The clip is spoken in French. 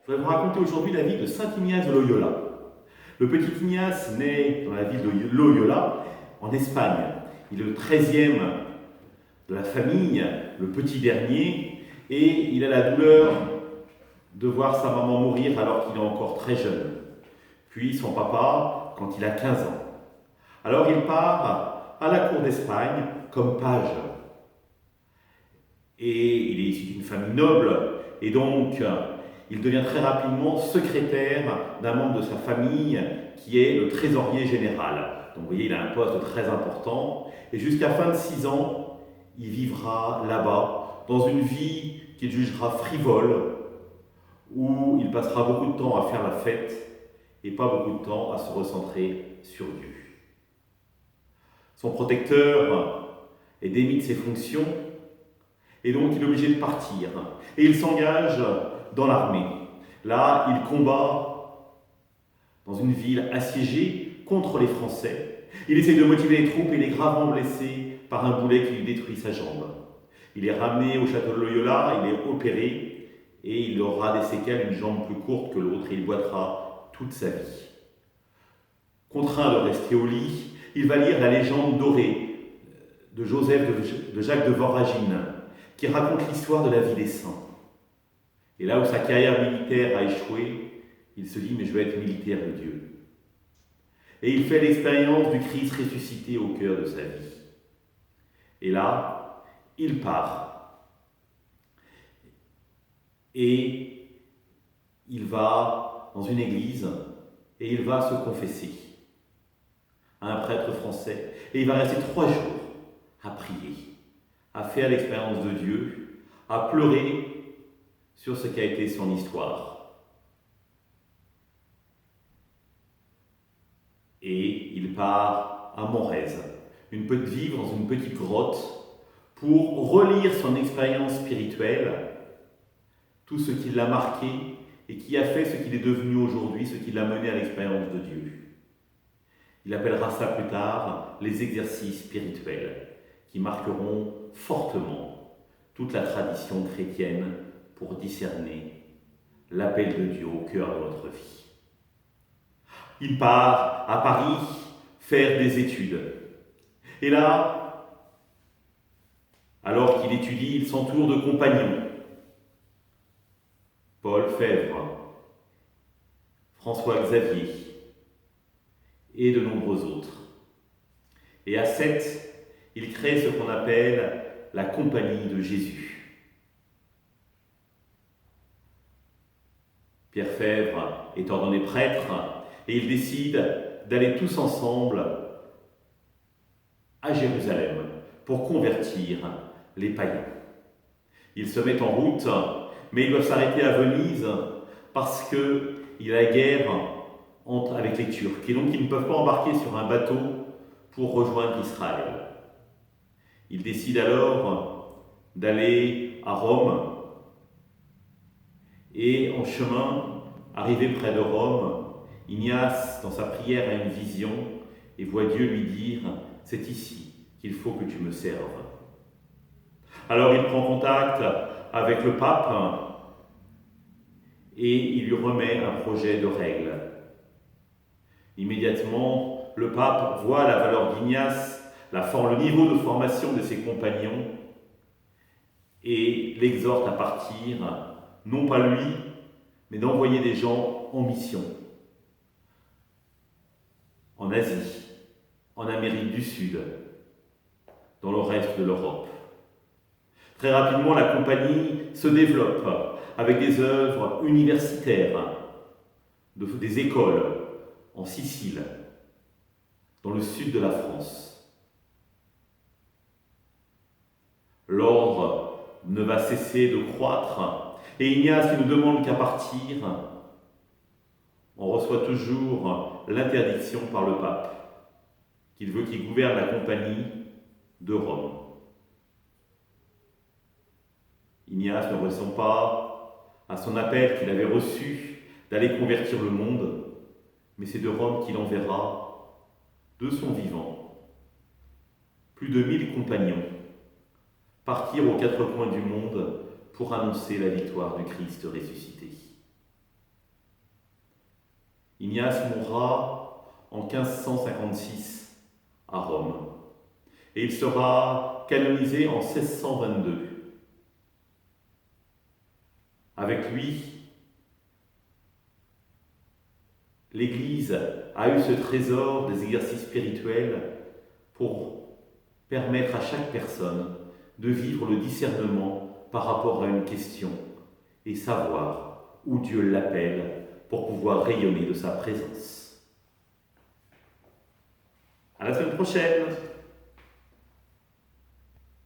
Je vais vous raconter aujourd'hui la vie de Saint Ignace de Loyola. Le petit Ignace naît dans la ville de Loyola, en Espagne. Il est le 13e de la famille, le petit dernier, et il a la douleur de voir sa maman mourir alors qu'il est encore très jeune. Puis son papa quand il a 15 ans. Alors il part à la cour d'Espagne comme page. Et il est issu d'une famille noble, et donc il devient très rapidement secrétaire d'un membre de sa famille qui est le trésorier général. Donc vous voyez, il a un poste très important, et jusqu'à fin de 6 ans, il vivra là-bas, dans une vie qu'il jugera frivole, où il passera beaucoup de temps à faire la fête, et pas beaucoup de temps à se recentrer sur Dieu. Son protecteur est démis de ses fonctions, et donc il est obligé de partir. Et il s'engage dans l'armée. Là, il combat dans une ville assiégée contre les Français. Il essaye de motiver les troupes et il est gravement blessé par un boulet qui lui détruit sa jambe. Il est ramené au château de Loyola, il est opéré et il aura des séquelles, une jambe plus courte que l'autre, et il boitera toute sa vie. Contraint de rester au lit, il va lire la légende dorée de Joseph de Jacques de Voragine, qui raconte l'histoire de la vie des saints. Et là où sa carrière militaire a échoué, il se dit « mais je vais être militaire de Dieu ». Et il fait l'expérience du Christ ressuscité au cœur de sa vie. Et là, il part. Et il va dans une église et il va se confesser à un prêtre français. Et il va rester 3 jours à prier, à faire l'expérience de Dieu, à pleurer sur ce qu'a été son histoire. Et il part à Morez, vivre dans une petite grotte, pour relire son expérience spirituelle, tout ce qui l'a marqué et qui a fait ce qu'il est devenu aujourd'hui, ce qui l'a mené à l'expérience de Dieu. Il appellera ça plus tard les exercices spirituels, qui marqueront fortement toute la tradition chrétienne pour discerner l'appel de Dieu au cœur de notre vie. Il part à Paris faire des études. Et là, alors qu'il étudie, il s'entoure de compagnons. Paul Fèvre, François Xavier et de nombreux autres. Et à 7, il crée ce qu'on appelle la Compagnie de Jésus. Pierre Fèvre est ordonné prêtre et il décide d'aller tous ensemble à Jérusalem pour convertir les païens. Ils se mettent en route, mais ils doivent s'arrêter à Venise parce qu'il y a la guerre avec les Turcs, et donc ils ne peuvent pas embarquer sur un bateau pour rejoindre Israël. Ils décident alors d'aller à Rome, et en chemin, arrivé près de Rome, Ignace, dans sa prière, a une vision et voit Dieu lui dire « C'est ici qu'il faut que tu me serves ». Alors il prend contact avec le pape et il lui remet un projet de règle. Immédiatement, le pape voit la valeur d'Ignace, le niveau de formation de ses compagnons, et l'exhorte à partir, non pas lui, mais d'envoyer des gens en mission, en Asie, en Amérique du Sud, dans le reste de l'Europe. Très rapidement, la compagnie se développe avec des œuvres universitaires, des écoles en Sicile, dans le sud de la France. L'ordre ne va cesser de croître, et Ignace, qui ne demande qu'à partir, on reçoit toujours l'interdiction par le pape, qu'il veut qu'il gouverne la compagnie de Rome. Ignace ne ressent pas à son appel qu'il avait reçu d'aller convertir le monde, mais c'est de Rome qu'il enverra, de son vivant, plus de 1000 compagnons, partir aux 4 coins du monde pour annoncer la victoire du Christ ressuscité. Ignace mourra en 1556 à Rome et il sera canonisé en 1622. Avec lui, l'Église a eu ce trésor des exercices spirituels pour permettre à chaque personne de vivre le discernement par rapport à une question et savoir où Dieu l'appelle pour pouvoir rayonner de sa présence. À la semaine prochaine!